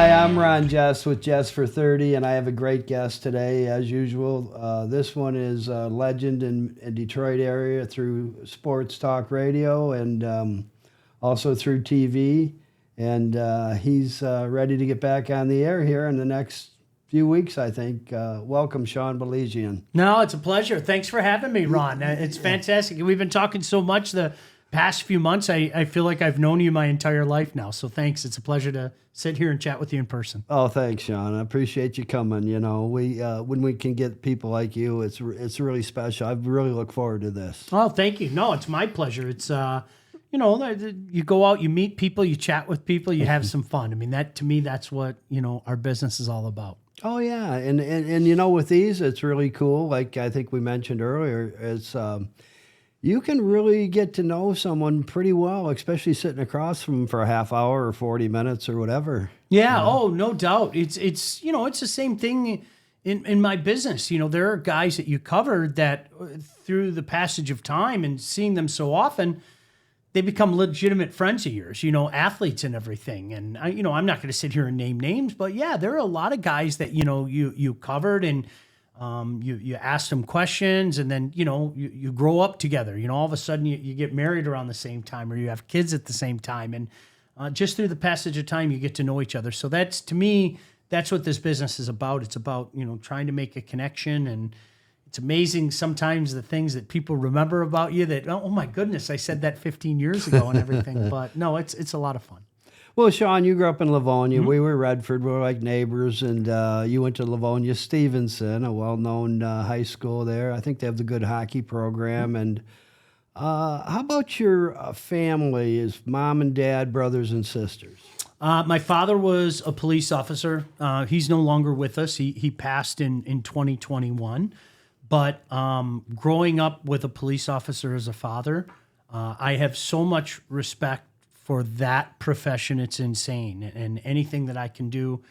Hi, I'm Ron Jess with Jessfor30, and I have a great guest today, as usual. This one is a legend in Detroit area through sports talk radio and also through TV. And he's ready to get back on the air here in the next few weeks, I think. Welcome, Sean Baligian. No, it's a pleasure. Thanks for having me, Ron. It's fantastic. We've been talking so much the past few months. I feel like I've known you my entire life now. So thanks. It's a pleasure to sit here and chat with you in person. Oh, thanks, Sean. I appreciate you coming. You know, when we can get people like you, it's really special. I really look forward to this. Oh, thank you. No, it's my pleasure. It's you go out, you meet people, you chat with people, you have some fun. I mean, that to me, that's what our business is all about. Oh yeah, and with these, it's really cool. Like I think we mentioned earlier, it's you can really get to know someone pretty well, especially sitting across from them for a half hour or 40 minutes or whatever. Yeah. Oh, no doubt. It's it's the same thing in my business. There are guys that you covered that through the passage of time and seeing them so often, they become legitimate friends of yours, athletes and everything. And I'm not going to sit here and name names, but yeah, there are a lot of guys that, you covered and you ask them questions and then, you grow up together, all of a sudden you get married around the same time or you have kids at the same time. And just through the passage of time, you get to know each other. So that's, to me, that's what this business is about. It's about, trying to make a connection. And it's amazing sometimes the things that people remember about you that, oh my goodness, I said that 15 years ago and everything. But no, it's a lot of fun. Well, Sean, you grew up in Livonia. Mm-hmm. We were Redford. We were like neighbors, and you went to Livonia Stevenson, a well-known high school there. I think they have the good hockey program. And how about your family? Is mom and dad, brothers and sisters? My father was a police officer. He's no longer with us. He passed in 2021. But growing up with a police officer as a father, I have so much respect for that profession. It's insane. And anything that I can do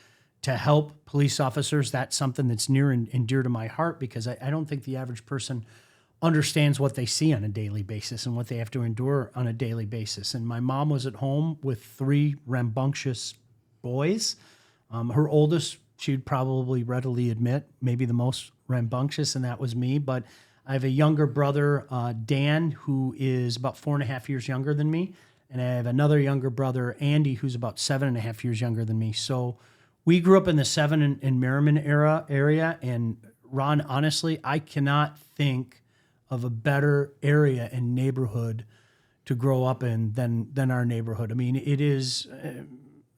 to help police officers, that's something that's near and dear to my heart, because I don't think the average person understands what they see on a daily basis and what they have to endure on a daily basis. And my mom was at home with 3 rambunctious boys. Her oldest, she'd probably readily admit, maybe the most rambunctious, and that was me. But I have a younger brother, Dan, who is about 4.5 years younger than me. And I have another younger brother, Andy, who's about 7.5 years younger than me. So we grew up in the 7 and Merriman area. And Ron, honestly, I cannot think of a better area and neighborhood to grow up in than our neighborhood. I mean, it is,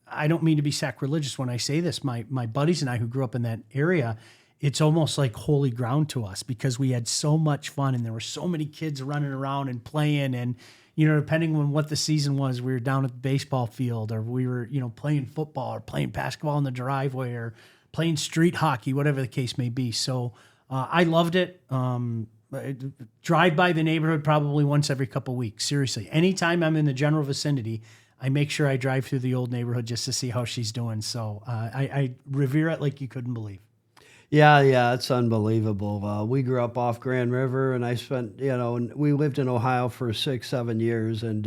I don't mean to be sacrilegious when I say this. My buddies and I who grew up in that area, it's almost like holy ground to us because we had so much fun and there were so many kids running around and playing. And depending on what the season was, we were down at the baseball field or we were, playing football or playing basketball in the driveway or playing street hockey, whatever the case may be. So I loved it. Drive by the neighborhood probably once every couple of weeks. Seriously, anytime I'm in the general vicinity, I make sure I drive through the old neighborhood just to see how she's doing. So I revere it like you couldn't believe. Yeah, it's unbelievable. We grew up off Grand River, and I spent, we lived in Ohio for 6-7 years, and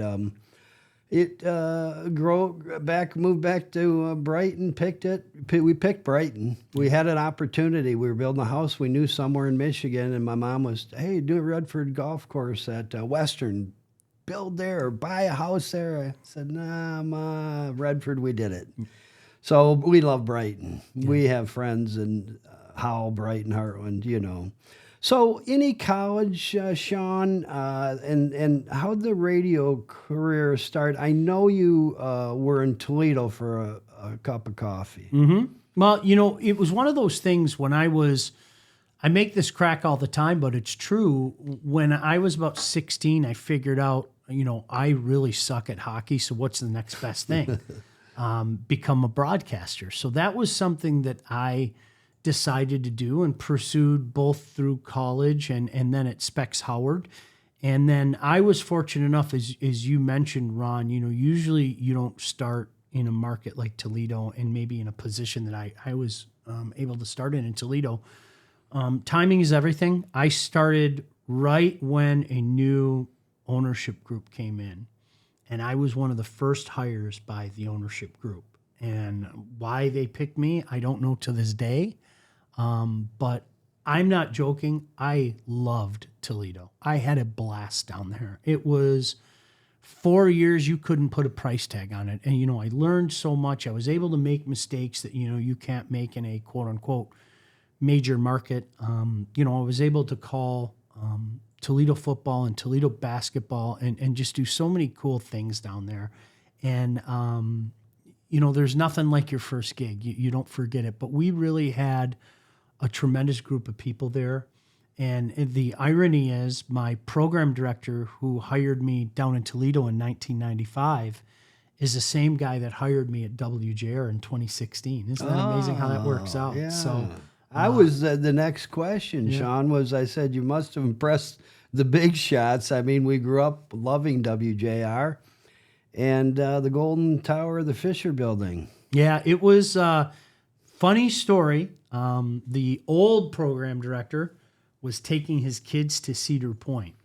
moved back to Brighton, we picked Brighton. We had an opportunity. We were building a house. We knew somewhere in Michigan, and my mom was, hey, do a Redford golf course at Western. Build there or buy a house there. I said, nah, Ma, Redford, we did it. So we love Brighton. Yeah. We have friends in Howell, Brighton, Heartland, So any college, Sean, and how'd the radio career start? I know you were in Toledo for a cup of coffee. Mm-hmm. Well, it was one of those things when I make this crack all the time, but it's true. When I was about 16, I figured out, I really suck at hockey. So what's the next best thing? Become a broadcaster. So that was something that I decided to do and pursued both through college and then at Specs Howard. And then I was fortunate enough, as you mentioned, Ron, usually you don't start in a market like Toledo and maybe in a position that I was able to start in Toledo. Timing is everything. I started right when a new ownership group came in, and I was one of the first hires by the ownership group. And why they picked me, I don't know to this day. But I'm not joking. I loved Toledo. I had a blast down there. It was 4 years, you couldn't put a price tag on it. And, I learned so much. I was able to make mistakes that, you can't make in a quote unquote major market. I was able to call Toledo football and Toledo basketball and just do so many cool things down there. And, there's nothing like your first gig. You don't forget it. But we really had a tremendous group of people there. And the irony is my program director who hired me down in Toledo in 1995 is the same guy that hired me at WJR in 2016. Isn't that amazing how that works out? Yeah. So I was the next question, Sean, was I said, you must have impressed the big shots. I mean, we grew up loving WJR and the Golden Tower of the Fisher Building. yeah, it was a funny story. The old program director was taking his kids to Cedar Point,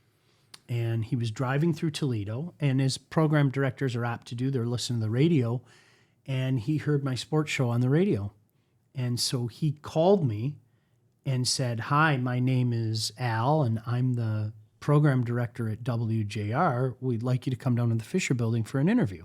and he was driving through Toledo, and as program directors are apt to do, they're listening to the radio, and he heard my sports show on the radio. And so he called me and said, "Hi, my name is Al, and I'm the program director at WJR. We'd like you to come down to the Fisher Building for an interview."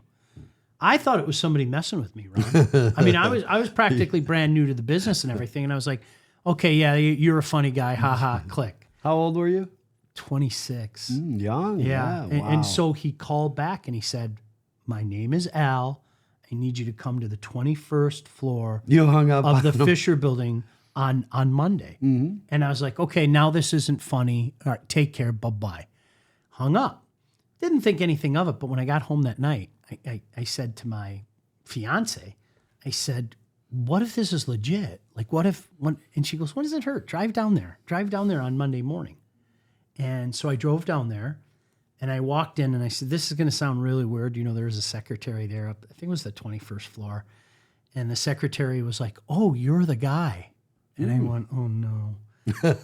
I thought it was somebody messing with me, Ron. I mean, I was practically brand new to the business and everything, and I was like, "Okay, yeah, you're a funny guy, haha, click." How old were you? 26. Young. Yeah. Wow. And so he called back and he said, "My name is Al. I need you to come to the 21st floor You hung up of the on him. Fisher Building on Monday." Mm-hmm. And I was like, "Okay, now this isn't funny. All right, take care. Bye-bye." Hung up. Didn't think anything of it. But when I got home that night, I said to my fiance, I said, "What if this is legit? Like, what if," and she goes, "What does it hurt? Drive down there. Drive down there on Monday morning." And so I drove down there and I walked in and I said, "This is going to sound really weird. There was a secretary there up, I think it was the 21st floor. And the secretary was like, "Oh, you're the guy." And I went, "Oh no."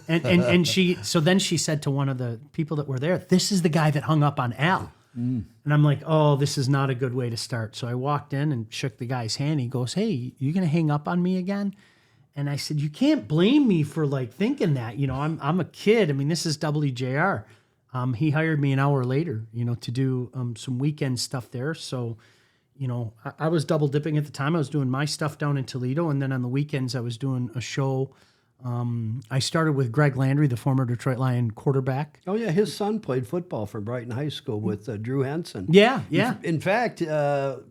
and then she said to one of the people that were there, "This is the guy that hung up on Al." And I'm like, "Oh, this is not a good way to start." So I walked in and shook the guy's hand. He goes, "Hey, you going to hang up on me again?" And I said, "You can't blame me for thinking that. I'm a kid. I mean, this is WJR." He hired me an hour later, to do some weekend stuff there. So, I was double dipping at the time. I was doing my stuff down in Toledo, and then on the weekends I was doing a show. I started with Greg Landry, the former Detroit Lion quarterback. Oh, yeah. His son played football for Brighton High School with Drew Henson. Yeah. In fact,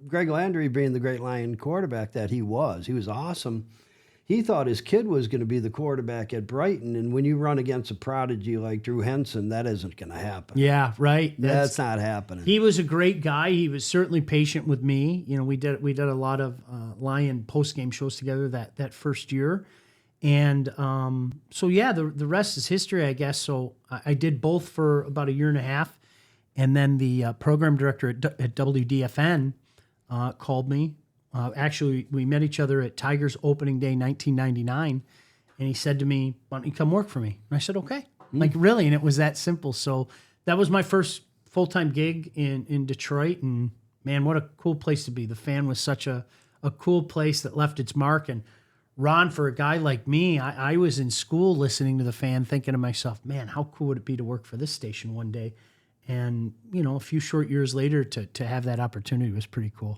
Greg Landry, being the great Lion quarterback that he was awesome. He thought his kid was going to be the quarterback at Brighton. And when you run against a prodigy like Drew Henson, that isn't going to happen. Yeah, right. That's not happening. He was a great guy. He was certainly patient with me. We did a lot of Lion post-game shows together that first year. And so, yeah, the rest is history, I guess. So I did both for about a year and a half. And then the program director at WDFN called me. Actually, we met each other at Tigers opening day, 1999. And he said to me, "Why don't you come work for me?" And I said, "Okay." Like, really? And it was that simple. So that was my first full-time gig in Detroit. And, man, what a cool place to be. The Fan was such a cool place that left its mark. And Ron, for a guy like me, I was in school listening to the Fan thinking to myself, man, how cool would it be to work for this station one day? And, a few short years later to have that opportunity was pretty cool.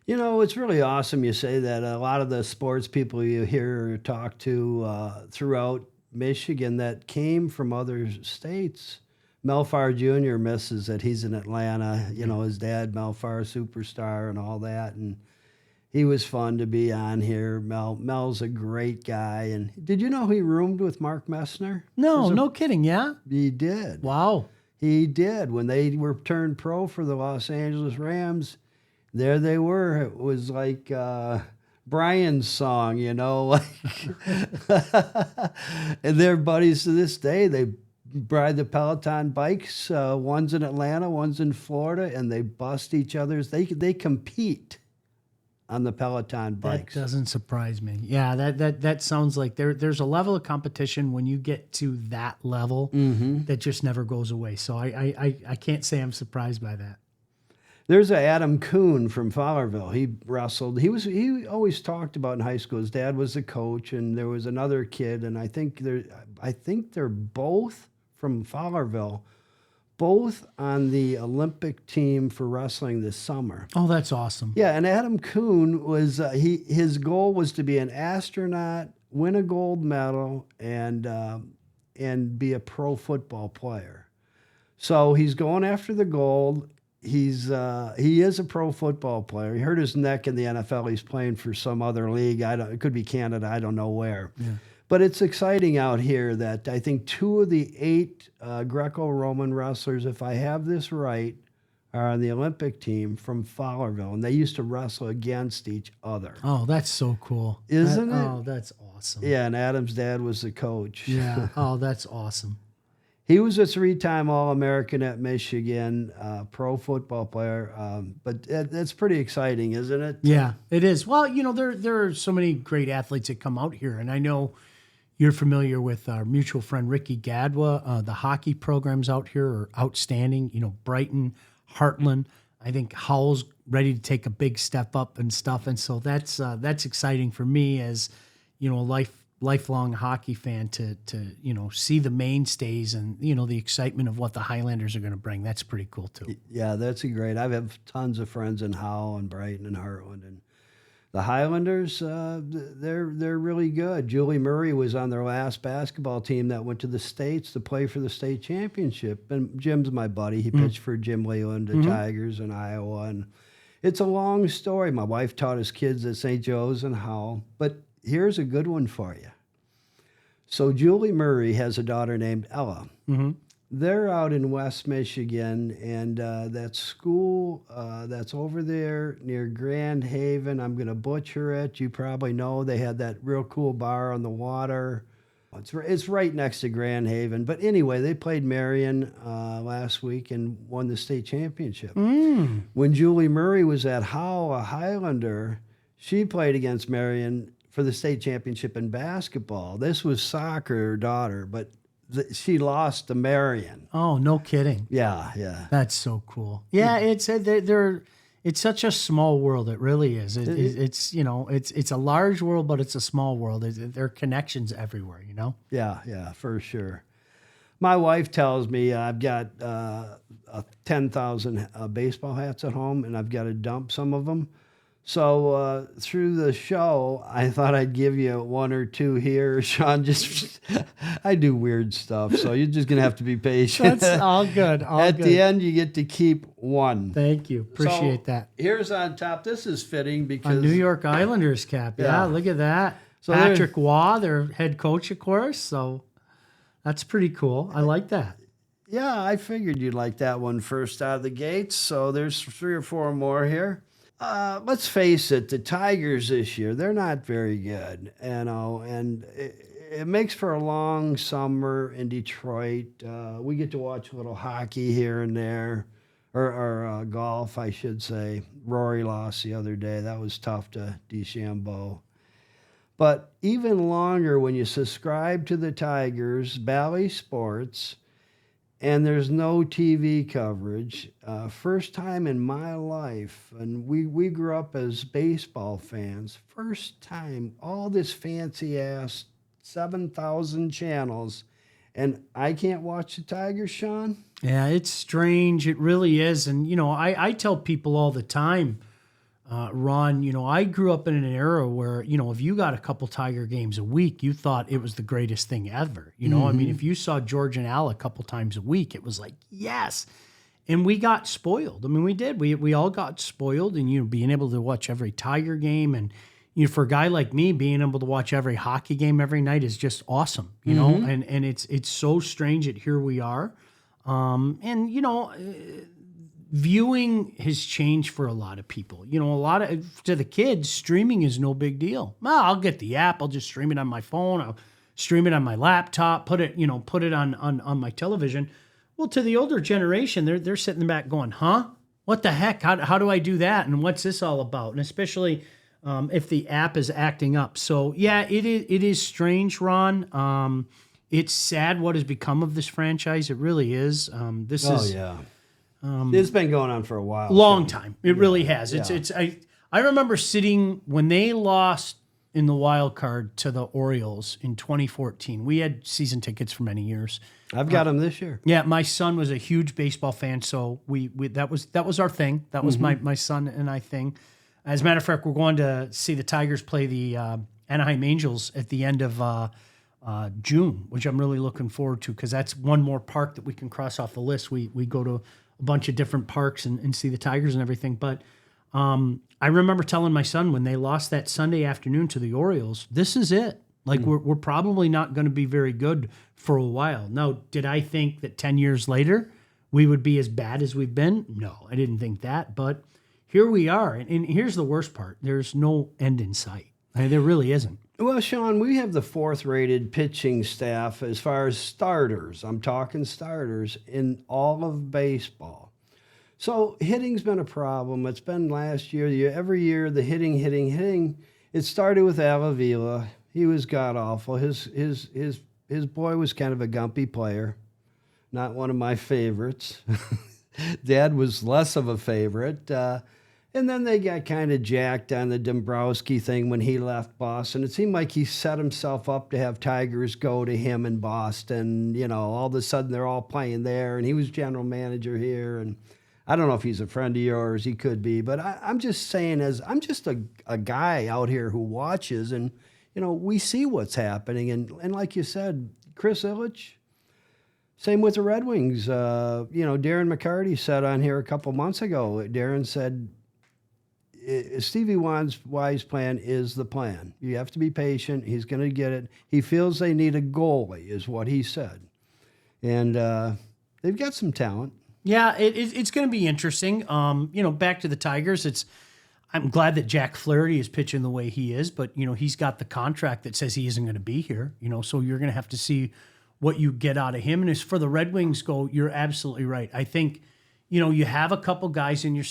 It's really awesome you say that. A lot of the sports people you hear or talk to throughout Michigan that came from other states. Mel Farr Jr. misses that he's in Atlanta. His dad, Mel Farr, superstar and all that. And he was fun to be on here. Mel's a great guy. And did you know he roomed with Mark Messner? No kidding, yeah? He did. Wow. He did. When they were turned pro for the Los Angeles Rams, there they were. It was like Brian's song, like, and they're buddies to this day. They ride the Peloton bikes. One's in Atlanta, one's in Florida, and they bust each other's. They compete on the Peloton bikes. That doesn't surprise me. Yeah, that sounds like there's a level of competition when you get to that level that just never goes away. So I can't say I'm surprised by that. There's a Adam Kuhn from Fowlerville. He wrestled. He always talked about in high school. His dad was the coach, and there was another kid, and I think they're both from Fowlerville, both on the Olympic team for wrestling this summer. Oh, that's awesome. Yeah, and Adam Kuhn was his goal was to be an astronaut, win a gold medal, and be a pro football player. So he's going after the gold. He is a pro football player. He hurt his neck in the NFL. He's playing for some other league. It could be Canada. I don't know where. Yeah. But it's exciting out here that I think 2 of the 8 Greco-Roman wrestlers, if I have this right, are on the Olympic team from Fowlerville, and they used to wrestle against each other. Oh, that's so cool. Isn't it? Oh, that's awesome. Yeah, and Adam's dad was the coach. Yeah. Oh, that's awesome. He was a 3-time All-American at Michigan, pro football player. But that's pretty exciting, isn't it? Yeah, it is. Well, there are so many great athletes that come out here, and I know you're familiar with our mutual friend Ricky Gadwa. The hockey programs out here are outstanding. Brighton, Heartland. I think Howell's ready to take a big step up and stuff, and so that's exciting for me as a lifelong hockey fan to see the mainstays and the excitement of what the Highlanders are going to bring. That's pretty cool too. Yeah, that's great. I have tons of friends in Howell and Brighton and Heartland, and the Highlanders, they're really good. Julie Murray was on their last basketball team that went to the States to play for the state championship. And Jim's my buddy. He pitched for Jim Leland, the Tigers in Iowa. And it's a long story. My wife taught his kids at St. Joe's and Howell. But here's a good one for you. So Julie Murray has a daughter named Ella. Mm-hmm. They're out in West Michigan, and that school that's over there near Grand Haven, I'm going to butcher it. You probably know they had that real cool bar on the water. It's right next to Grand Haven. But anyway, they played Marion last week and won the state championship. When Julie Murray was at Howell, a Highlander, she played against Marion for the state championship in basketball. This was soccer, her daughter, but she lost to Marion. Oh, no kidding. Yeah. That's so cool. Yeah, it's such a small world. It really is. It's a large world, but it's a small world. There are connections everywhere, Yeah, for sure. My wife tells me I've got 10,000 baseball hats at home, and I've got to dump some of them. So through the show, I thought I'd give you 1 or 2 here, Sean. I do weird stuff, so you're just gonna have to be patient. That's all good. At the end, you get to keep 1. Thank you. Appreciate that. Here's on top. This is fitting because a New York Islanders cap. Yeah, look at that. So Patrick Waugh, their head coach, of course. So that's pretty cool. I like that. Yeah, I figured you'd like that one first out of the gates. So there's 3 or 4 more here. Let's face it, the Tigers this year, they're not very good, and it makes for a long summer in Detroit. We get to watch a little hockey here and there, or golf, I should say. Rory lost the other day. That was tough to DeChambeau. But even longer when you subscribe to the Tigers, Bally Sports, and there's no TV coverage. First time in my life, and we grew up as baseball fans, first time, all this fancy-ass 7,000 channels, and I can't watch the Tigers, Sean? Yeah, it's strange. It really is. And, I tell people all the time, Ron, I grew up in an era where, if you got a couple Tiger games a week, you thought it was the greatest thing ever. I mean, if you saw George and Al a couple times a week, it was like, yes. And we got spoiled. I mean, we did. We all got spoiled, and, being able to watch every Tiger game. And, for a guy like me, being able to watch every hockey game every night is just awesome, know? And it's so strange that here we are. Viewing has changed for a lot of people. To the kids, streaming is no big deal. Well, I'll get the app. I'll just stream it on my phone. I'll stream it on my laptop. Put it on my television. Well, to the older generation, they're sitting back going, "Huh? What the heck? How do I do that? And what's this all about?" And especially if the app is acting up. So yeah, it is strange, Ron. It's sad what has become of this franchise. It really is. It's been going on for a while. Long Sean. time. It really has. I remember sitting when they lost in the wild card to the Orioles in 2014. We had season tickets for many years. I've got them this year. Yeah, my son was a huge baseball fan, so we that was our thing. That was my son and I thing. As a matter of fact, we're going to see the Tigers play the Anaheim Angels at the end of June, which I'm really looking forward to because that's one more park that we can cross off the list. We go to a bunch of different parks and see the Tigers and everything. But I remember telling my son when they lost that Sunday afternoon to the Orioles, this is it. Like we're probably not going to be very good for a while. Now, did I think that 10 years later we would be as bad as we've been? No, I didn't think that. But here we are. And here's the worst part. There's no end in sight. I mean, there really isn't. Well, Sean, we have the 4th-rated pitching staff as far as starters. I'm talking starters in all of baseball. So hitting's been a problem. It's been last year. Every year, the hitting. It started with Al Avila. He was god-awful. His boy was kind of a gumpy player. Not one of my favorites. Dad was less of a favorite. And then they got kind of jacked on the Dombrowski thing when he left Boston. It seemed like he set himself up to have Tigers go to him in Boston. You know, all of a sudden they're all playing there, and he was general manager here. And I don't know if he's a friend of yours. He could be. But I'm just saying, I'm just a guy out here who watches, and, you know, we see what's happening. And like you said, Chris Ilitch, same with the Red Wings. You know, Darren McCarty said on here a couple months ago, Darren said, Stevie Y's plan is the plan. You have to be patient. He's going to get it. He feels they need a goalie, is what he said. And they've got some talent. Yeah, it's going to be interesting. You know, back to the Tigers, I'm glad that Jack Flaherty is pitching the way he is, but, you know, he's got the contract that says he isn't going to be here, you know, so you're going to have to see what you get out of him. And as for the Red Wings go, you're absolutely right. I think, you know, you have a couple guys in your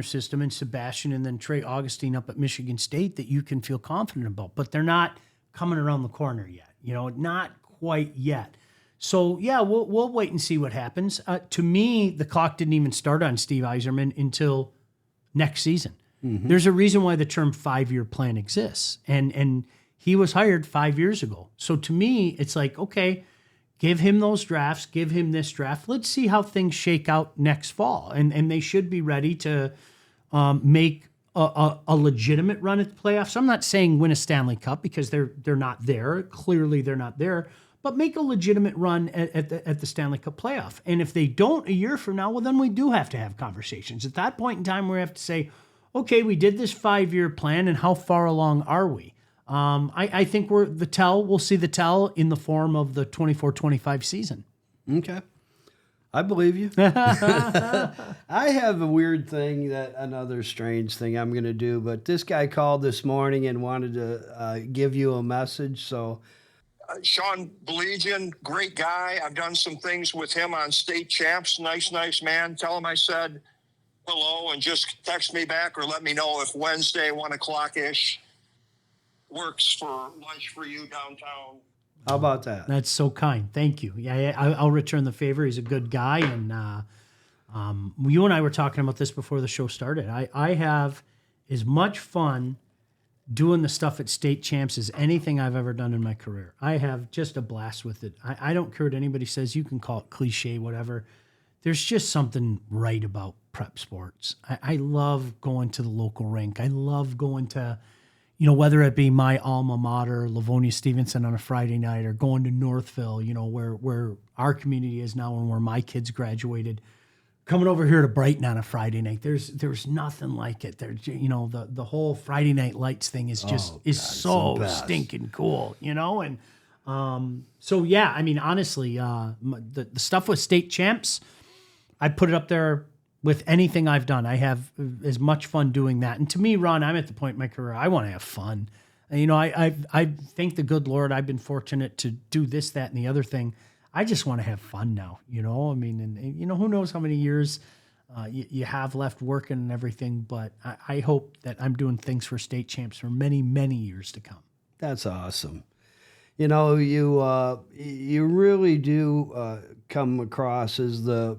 system, and Sebastian and then Trey Augustine up at Michigan State that you can feel confident about, but they're not coming around the corner yet. You know, not quite yet. So yeah, we'll wait and see what happens. To me, the clock didn't even start on Steve Yzerman until next season. Mm-hmm. There's a reason why the term 5-year plan exists, and he was hired 5 years ago. So to me, it's like, okay, give him those drafts, give him this draft. Let's see how things shake out next fall. And they should be ready to make a legitimate run at the playoffs. I'm not saying win a Stanley Cup because they're not there. Clearly they're not there. But make a legitimate run at the Stanley Cup playoff. And if they don't a year from now, well, then we do have to have conversations. At that point in time, we have to say, okay, we did this 5-year plan, and how far along are we? I think we'll see the tell in the form of the 24-25 season. Okay. I believe you. I have a weird thing, another strange thing I'm going to do, but this guy called this morning and wanted to give you a message, so. Sean Baligian, great guy. I've done some things with him on state champs. Nice man. Tell him I said hello and just text me back or let me know if Wednesday, 1 o'clock-ish, works for lunch for you downtown. How about that? That's so kind. Thank you. Yeah, I'll return the favor. He's a good guy. And you and I were talking about this before the show started. I have as much fun doing the stuff at state champs as anything I've ever done in my career. I have just a blast with it. I don't care what anybody says. You can call it cliche, whatever. There's just something right about prep sports. I love going to the local rink. I love going to, you know, whether it be my alma mater, Livonia Stevenson on a Friday night, or going to Northville, you know, where our community is now and where my kids graduated. Coming over here to Brighton on a Friday night, there's nothing like it. There's, you know, the whole Friday Night Lights thing is just so stinking cool, you know. And so yeah, I mean, honestly, the stuff with state champs, I put it up there with anything I've done. I have as much fun doing that. And to me, Ron, I'm at the point in my career I want to have fun. And, you know, I thank the good Lord I've been fortunate to do this, that, and the other thing. I just want to have fun now, you know. I mean, and you know, who knows how many years you have left working and everything. But I hope that I'm doing things for state champs for many, many years to come. That's awesome. You know, you really do come across as the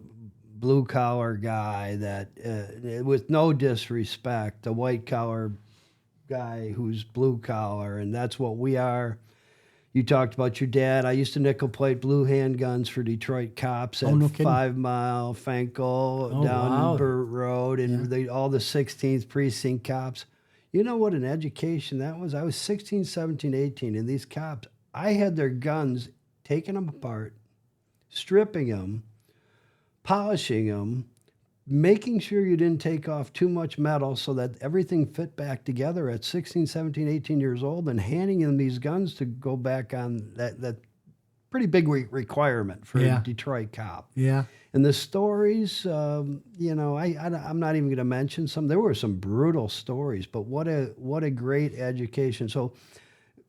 blue collar guy that, with no disrespect, a white collar guy who's blue collar, and that's what we are. You talked about your dad. I used to nickel plate blue handguns for Detroit cops at no kidding. 5 Mile, Fenkell, down wow. in Burt Road, and all the 16th precinct cops. You know what an education that was? I was 16, 17, 18, and these cops, I had their guns, taking them apart, stripping them, polishing them, making sure you didn't take off too much metal so that everything fit back together at 16, 17, 18 years old, and handing them these guns to go back on that pretty big requirement for a Detroit cop. Yeah. And the stories, I'm not even going to mention some. There were some brutal stories, but what a great education. So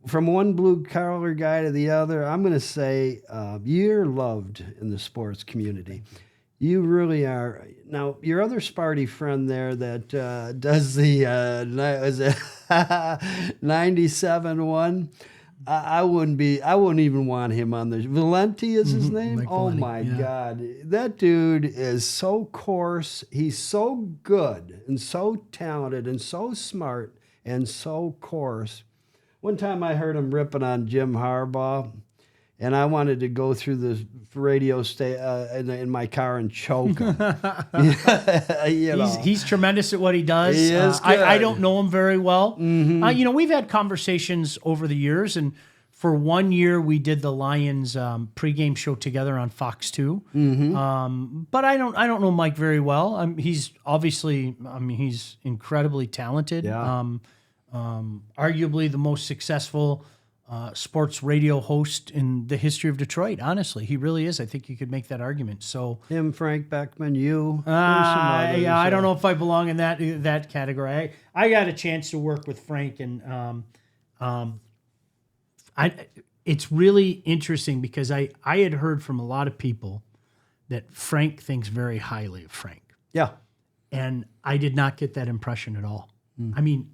from one blue collar guy to the other, I'm going to say you're loved in the sports community. You really are. Now, your other Sparty friend there that does the 97-1, I wouldn't even want him on the. Valenti is his name? Mike Oh, Valenti, my yeah. God. That dude is so coarse. He's so good and so talented and so smart and so coarse. One time I heard him ripping on Jim Harbaugh, and I wanted to go through the radio in my car and choke him. He's tremendous at what he does. He is good. I don't know him very well. We've had conversations over the years, and for 1 year we did the Lions pregame show together on Fox 2. But I don't know Mike very well. He's obviously, he's incredibly talented. Yeah. Arguably the most successful sports radio host in the history of Detroit. Honestly, he really is. I think you could make that argument. So Him, Frank Beckman, you. I don't know if I belong in that category. I got a chance to work with Frank, and it's really interesting because I had heard from a lot of people that Frank thinks very highly of Frank. Yeah. And I did not get that impression at all.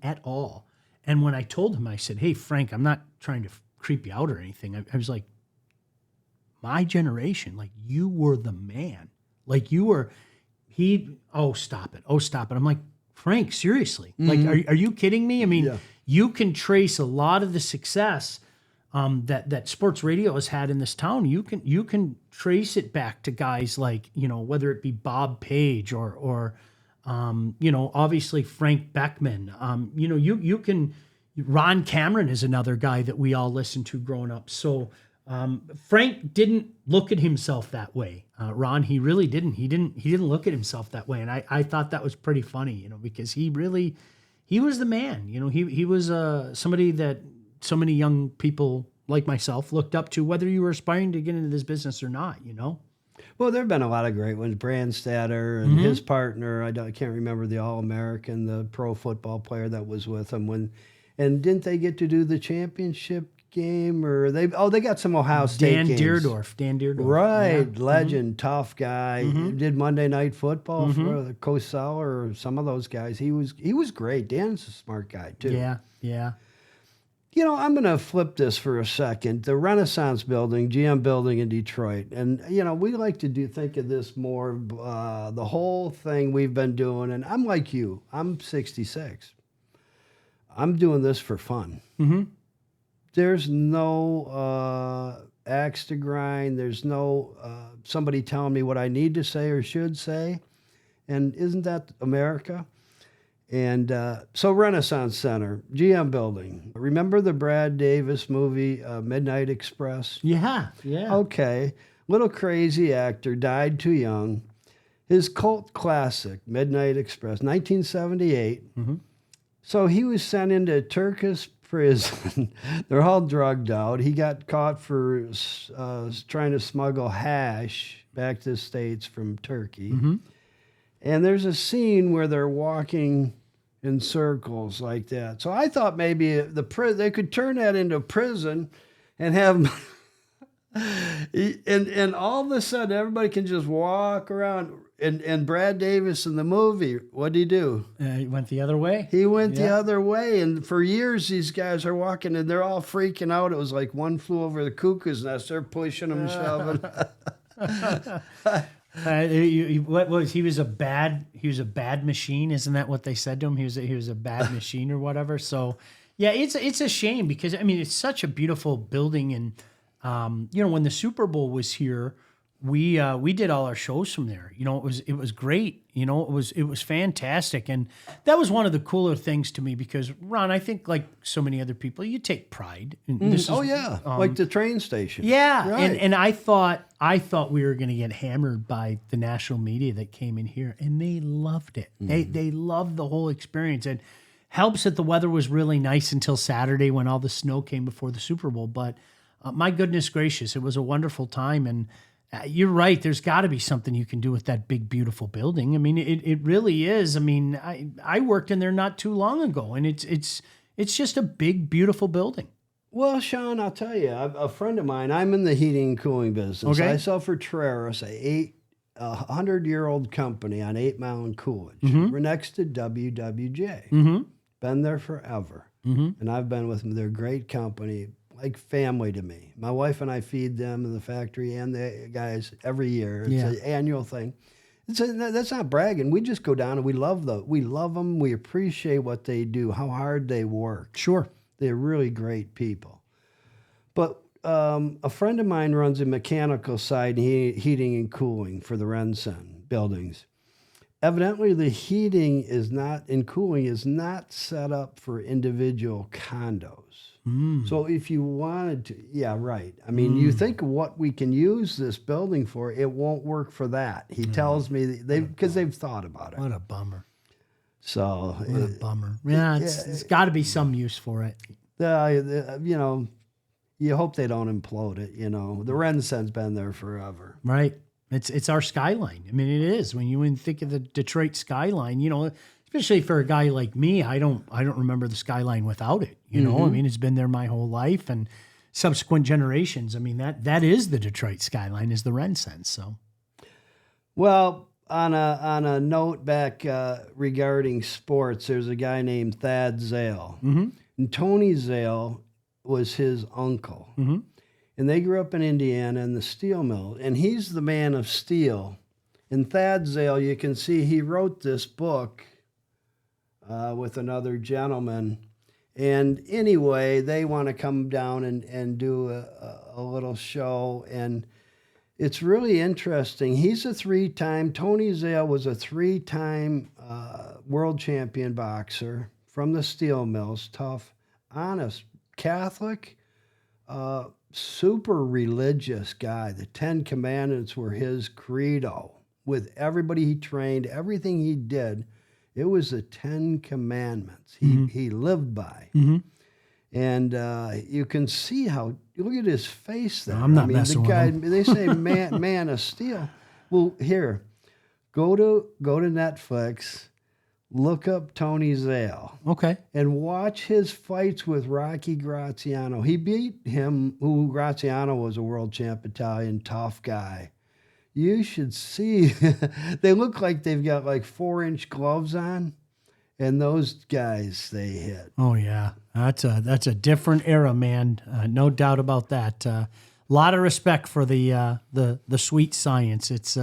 At all. And when I told him, I said, "Hey, Frank, I'm not trying to creep you out or anything." I was like, my generation, like, you were the man. Like, you were, stop it. I'm like, Frank, seriously? Like, are you kidding me? You can trace a lot of the success that sports radio has had in this town. You can trace it back to guys like, whether it be Bob Page or obviously Frank Beckman. You can. Ron Cameron is another guy that we all listened to growing up. So Frank didn't look at himself that way. Ron, he really didn't. He didn't look at himself that way, and I thought that was pretty funny. Because he was the man. He was somebody that so many young people like myself looked up to, whether you were aspiring to get into this business or not. Well, there have been a lot of great ones. Brandstatter and his partner, I can't remember the All-American, the pro football player that was with him. And didn't they get to do the championship game? Or they got some Ohio State games. Dan Deerdorf. Right, Yeah. legend, tough guy. Did Monday Night Football for the Kosella or some of those guys. He was great. Dan's a smart guy, too. Yeah. I'm going to flip this for a second. The Renaissance Building, GM Building in Detroit. And, we like to think of this more, the whole thing we've been doing. And I'm like you. I'm 66. I'm doing this for fun. There's no axe to grind. There's no somebody telling me what I need to say or should say. And isn't that America? And so Renaissance Center, GM Building. Remember the Brad Davis movie, Midnight Express? Yeah. Okay. Little crazy actor, died too young. His cult classic, Midnight Express, 1978. So he was sent into Turkish prison. They're all drugged out. He got caught for trying to smuggle hash back to the States from Turkey. And there's a scene where they're walking in circles like that. So I thought maybe they could turn that into prison and have and all of a sudden everybody can just walk around. And Brad Davis in the movie, what did he do? He went the other way. He went the other way. And for years, these guys are walking and they're all freaking out. It was like One Flew Over the Cuckoo's Nest. They're pushing them, shoving. What was he was a bad machine, isn't that what they said to him? He was a bad machine or whatever. So yeah, it's a shame because I mean it's such a beautiful building, and when the Super Bowl was here, we did all our shows from there. It was great. It was fantastic, and that was one of the cooler things to me because Ron, I think like so many other people, you take pride. In this like the train station. Yeah, right. and I thought we were going to get hammered by the national media that came in here, and they loved it. They loved the whole experience. And helps that the weather was really nice until Saturday when all the snow came before the Super Bowl. But my goodness gracious, it was a wonderful time. And you're right. There's got to be something you can do with that big, beautiful building. I mean, it really is. I mean, I worked in there not too long ago, and it's just a big, beautiful building. Well, Sean, I'll tell you, a friend of mine, I'm in the heating and cooling business. Okay. I sell for Treras, a 100-year-old company on 8 Mile and Coolidge. We're next to WWJ. Mm-hmm. Been there forever. Mm-hmm. And I've been with them. They're a great company, like family to me. My wife and I feed them in the factory and the guys every year. It's an annual thing. That's not bragging. We just go down and we love them. We appreciate what they do, how hard they work. Sure. They're really great people. But a friend of mine runs a mechanical side heating and cooling for the Rensen buildings. Evidently, the heating and cooling is not set up for individual condos. So if you wanted to, yeah, right. I mean, you think of what we can use this building for, it won't work for that. He tells me because they've thought about it. What a bummer. So What a bummer. Yeah, it's got to be some use for it. You hope they don't implode it. The Rensen's been there forever. Right. It's our skyline. I mean, it is. When you think of the Detroit skyline, especially for a guy like me, I don't remember the skyline without it. I mean, it's been there my whole life and subsequent generations. I mean, that is the Detroit skyline, is the Rensen. So, well, on a note back regarding sports, there's a guy named Thad Zale, and Tony Zale was his uncle. And they grew up in Indiana in the steel mill. And he's the man of steel. And Thad Zale, you can see he wrote this book with another gentleman. And anyway, they want to come down and do a little show. And it's really interesting. He's a 3-time, Tony Zale was a 3-time world champion boxer from the steel mills. Tough, honest, Catholic, super religious guy. The 10 Commandments were his credo. With everybody he trained, everything he did, it was the 10 Commandments he lived by. And you can see how, look at his face there. I'm not messing the guy, with him. They say man of steel. Well, here, go to Netflix, look up Tony Zale. okay. And watch his fights with Rocky Graziano. He beat him, who Graziano was a world champ Italian, tough guy. You should see, they look like they've got like 4-inch gloves on, and those guys, they hit. Oh yeah, that's a different era, man. No doubt about that. A lot of respect for the sweet science. It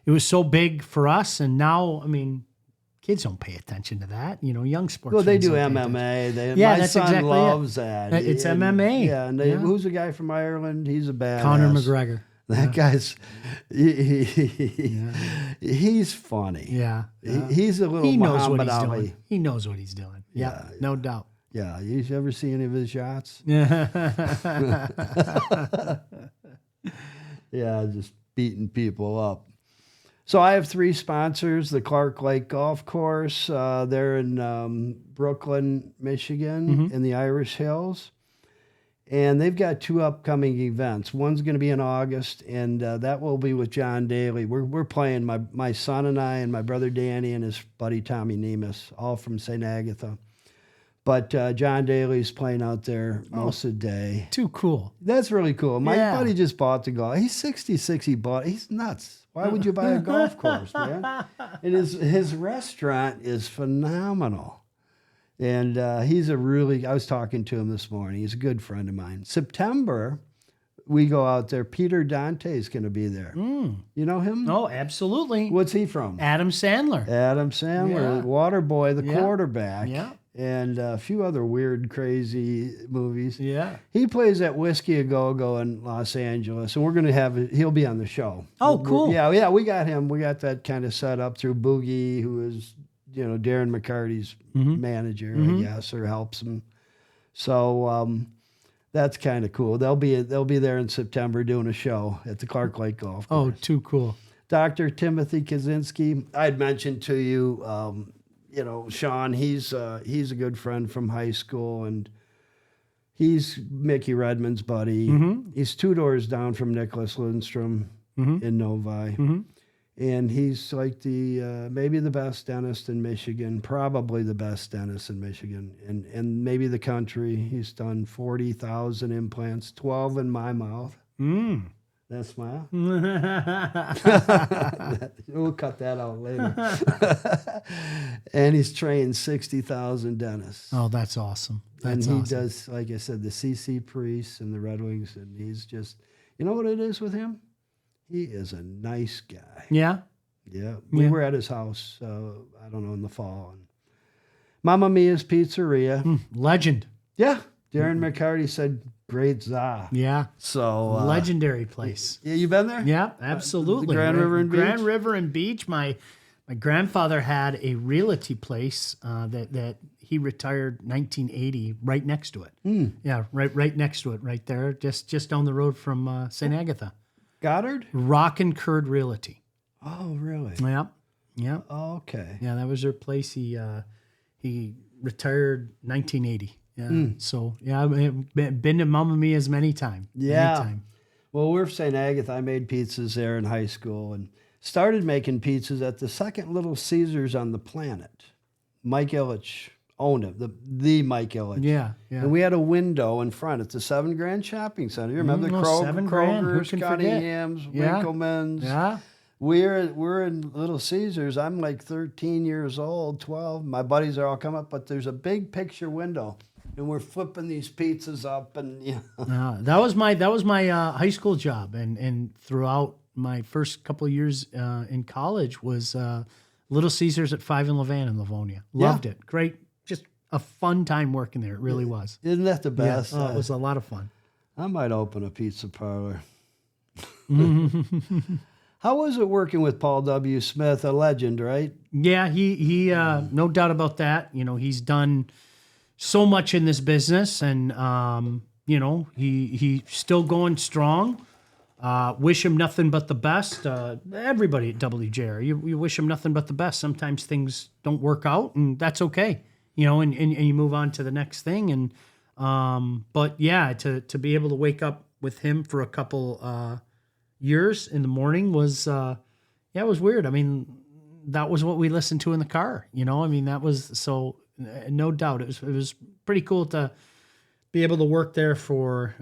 was so big for us, and now, I mean, kids don't pay attention to that. Young sports. Well, they fans do don't pay attention. MMA. Yeah, my that's son exactly loves that. It's MMA. Yeah, and who's the guy from Ireland? He's a badass. Conor McGregor. That guy's, he's funny. Yeah. He's a little He knows what Muhammad he's Ali. doing. He knows what he's doing. Yeah, no doubt. Yeah, you ever see any of his shots? Yeah. Yeah, just beating people up. So I have 3 sponsors: the Clark Lake Golf Course. They're in Brooklyn, Michigan, in the Irish Hills. And they've got 2 upcoming events. One's going to be in August, and that will be with John Daly. We're playing, my son and I and my brother Danny and his buddy Tommy Nemus, all from St. Agatha. But John Daly's playing out there most of the day. Too cool. That's really cool. My buddy just bought the golf. He's 66. He's nuts. Why would you buy a golf course, man? And his restaurant is phenomenal. And I was talking to him this morning. He's a good friend of mine. September, we go out there. Peter Dante's going to be there. You know him? Oh, absolutely. What's he from? Adam Sandler. Adam Sandler, Yeah. Waterboy, the Yeah. quarterback. Yeah. And a few other weird, crazy movies. Yeah. He plays at Whiskey A Go Go in Los Angeles, and we're going to he'll be on the show. Oh, cool. Yeah, we got him. We got that kind of set up through Boogie, who is, Darren McCarty's manager, I guess, or helps him. So that's kind of cool. They'll be there in September doing a show at the Clark Lake Golf Course. Oh, too cool. Dr. Timothy Kosinski, I'd mentioned to you, Sean, he's a good friend from high school, and he's Mickey Redmond's buddy. He's 2 doors down from Nicholas Lindstrom in Novi. And he's like maybe the best dentist in Michigan, probably the best dentist in Michigan, and maybe the country. He's done 40,000 implants, 12 in my mouth. That smile. We'll cut that out later. And he's trained 60,000 dentists. Oh, that's awesome. And That's he awesome. does, like I said, the CC Priests and the Red Wings, and he's just, you know what it is with him? He is a nice guy. Yeah. Yeah. We were at his house, I don't know, in the fall. And Mamma Mia's Pizzeria. Legend. Yeah. Darren McCarty said, great za. Yeah. So Legendary place. Yeah, you been there? Yeah, absolutely. The Grand River and Beach? Grand River and Beach. My grandfather had a realty place that he retired 1980 right next to it. Yeah, right next to it, right there, just down the road from St. Agatha. Goddard? Rock and Curd Realty. Oh, really? Yeah, yeah, Okay. yeah. That was their place. He retired 1980. Yeah. So yeah, I've been to Mamma Mia's many times. Yeah. Well, we're from St. Agatha. I made pizzas there in high school and started making pizzas at the second Little Caesars on the planet. Mike Ilitch owned it, the Mike Ilitch. Yeah, yeah. And we had a window in front. It's a 7 Grand shopping center. You remember the $7 grand. Who Kroger's, can forget? Cunningham's, Yeah. Winkleman's. Yeah. We're in Little Caesars. I'm like 13 years old, 12. My buddies are all come up, but there's a big picture window. And we're flipping these pizzas up, and That was my high school job, and throughout my first couple of years in college was Little Caesars at 5 in Levan in Livonia. Loved it. Great, just a fun time working there. It really was. Isn't that the best? Yeah. Oh, it was a lot of fun. I might open a pizza parlor. How was it working with Paul W. Smith, a legend, right? Yeah, he no doubt about that. He's done so much in this business, and he's still going strong. Wish him nothing but the best. Everybody at WJR, you wish him nothing but the best. Sometimes things don't work out, and that's okay. And you move on to the next thing. And but yeah, to be able to wake up with him for a couple years in the morning was it was weird. I mean, that was what we listened to in the car. That was so. No doubt, it was pretty cool to be able to work there for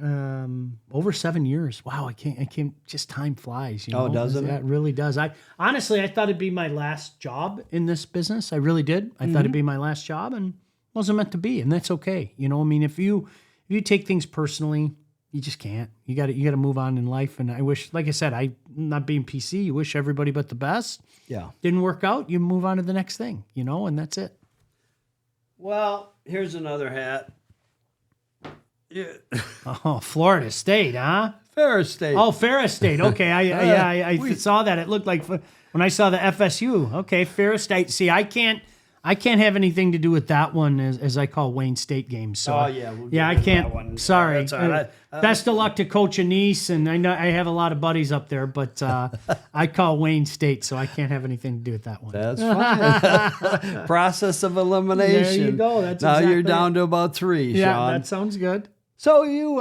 over 7 years. Wow, I can't. Just time flies. Oh, doesn't it? Yeah, it really does. I honestly thought it'd be my last job in this business. I really did. I thought it'd be my last job, and wasn't meant to be, and that's okay. If you take things personally, you just can't. You got to move on in life. And I wish, like I said, I'm not being PC. You wish everybody but the best. Yeah. Didn't work out. You move on to the next thing. And that's it. Well, here's another hat. Yeah. Oh, Florida State, huh? Ferris State. Oh, Ferris State. Okay, I saw that. It looked like when I saw the FSU. Okay, Ferris State. See, I can't have anything to do with that one, as I call Wayne State games. So, Oh, yeah, we'll yeah, I get into can't. that one. Sorry. That's all right. Best of luck to Coach Anise, and I know I have a lot of buddies up there, but I call Wayne State, so I can't have anything to do with that one. That's fine. Process of elimination. There you go. That's now exactly you're down it. to about 3, Yeah, Sean. that sounds good. So you,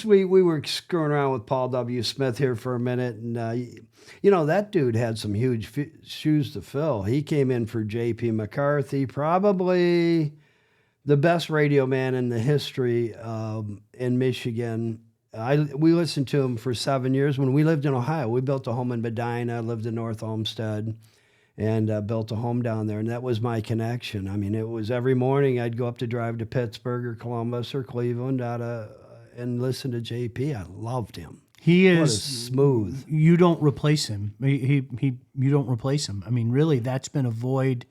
we were screwing around with Paul W. Smith here for a minute, and that dude had some huge shoes to fill. He came in for J.P. McCarthy, probably the best radio man in the history in Michigan. We listened to him for 7 years when we lived in Ohio. We built a home in Medina, lived in North Olmsted, and built a home down there. And that was my connection. I mean, it was every morning I'd go up to drive to Pittsburgh or Columbus or Cleveland out of and listened to JP. I loved him. He What is a smooth. You don't replace him. You don't replace him. I mean, really, that's been a void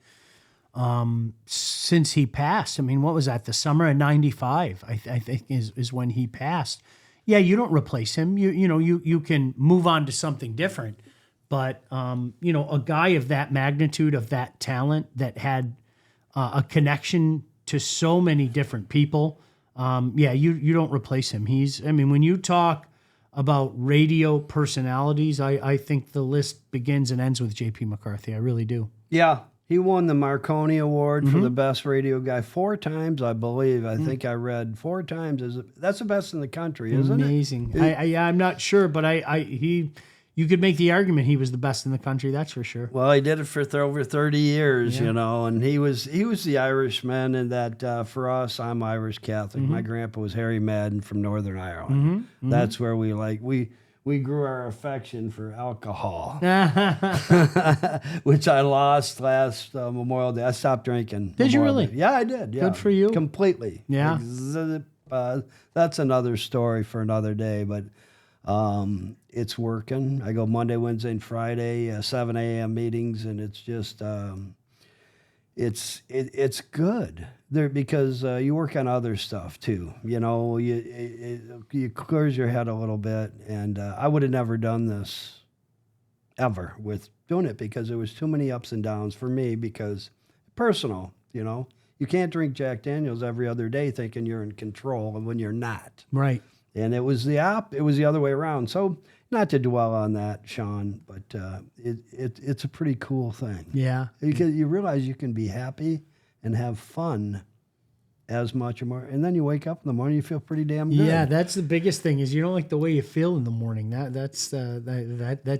since he passed. I mean, what was that? The summer of '95, I think, is when he passed. Yeah, you don't replace him. You can move on to something different. But a guy of that magnitude, of that talent, that had a connection to so many different people. You don't replace him. When you talk about radio personalities, I think the list begins and ends with J.P. McCarthy. I really do. Yeah, he won the Marconi Award for the best radio guy 4 times, I believe. I think I read 4 times. That's the best in the country, isn't it? Amazing. I'm not sure, but you could make the argument he was the best in the country. That's for sure. Well, he did it for over 30 years, and he was the Irishman, and that for us, I'm Irish Catholic. My grandpa was Harry Madden from Northern Ireland. That's where we grew our affection for alcohol, which I lost last Memorial Day. I stopped drinking. Did you Memorial really? Day. Yeah, I did. Yeah. Good for you. Completely. Yeah. That's another story for another day, but it's working. I go Monday, Wednesday, and Friday, 7 a.m. meetings, and it's just it's good there because you work on other stuff too. You clears your head a little bit, and I would have never done this ever with doing it because there was too many ups and downs for me because personal. You can't drink Jack Daniels every other day thinking you're in control, and when you're not. Right. And it was the other way around. So not to dwell on that, Sean, but it's a pretty cool thing. Yeah. Because you realize you can be happy and have fun as much or more. And then you wake up in the morning, you feel pretty damn good. Yeah, that's the biggest thing is you don't like the way you feel in the morning. That's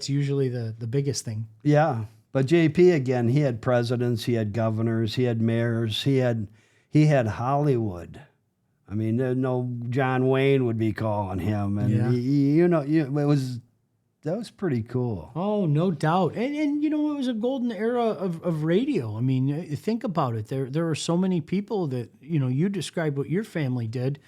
usually the biggest thing. Yeah. But JP, again, he had presidents, he had governors, he had mayors, he had Hollywood. I mean, no John Wayne would be calling him, and that was pretty cool. Oh, no doubt, and it was a golden era of radio. I mean, think about it. There are so many people that you described what your family did.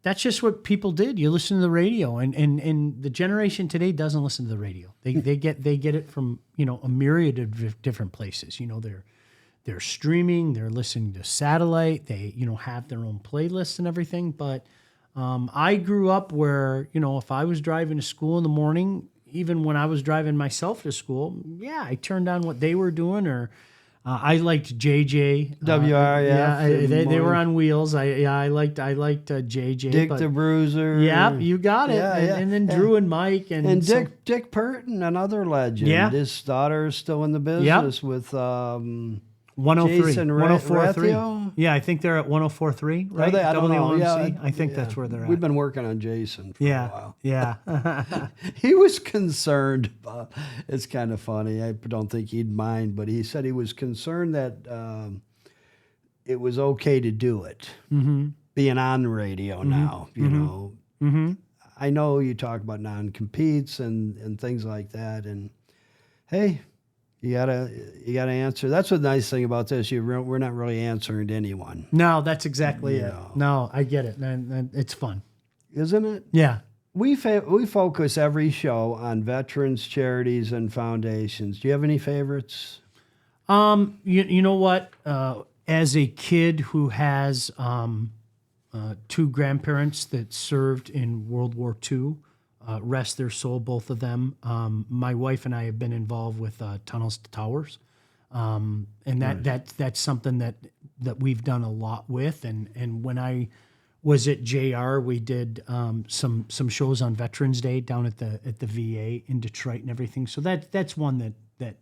That's just what people did. You listen to the radio, and the generation today doesn't listen to the radio. They get it from a myriad of different places. They're streaming, they're listening to satellite, they, have their own playlists and everything. But I grew up where, if I was driving to school in the morning, even when I was driving myself to school, I turned on what they were doing, or I liked JJ. WRF. They were on wheels. I liked JJ. Dick the Bruiser. Yeah, you got it. Yeah, and then Drew and Mike. And Dick Purton, another legend. Yeah. His daughter's still in the business with... 103, Jason 104.3. Rathio? Yeah, I think they're at 104.3, right? Are they? I don't know. WMC? Yeah, I think that's where they're at. We've been working on Jason for a while. Yeah. He was concerned. It's kind of funny. I don't think he'd mind, but he said he was concerned that it was okay to do it. Being on the radio now, I know you talk about non-competes and things like that, and hey, you gotta answer. That's the nice thing about this. We're not really answering to anyone. No, that's exactly it. No, I get it, and it's fun, isn't it? Yeah. We focus every show on veterans, charities, and foundations. Do you have any favorites? You know what? As a kid who has 2 grandparents that served in World War II. Rest their soul, both of them. My wife and I have been involved with Tunnels to Towers, and that's something that we've done a lot with. And when I was at JR, we did some shows on Veterans Day down at the VA in Detroit and everything. So that's one that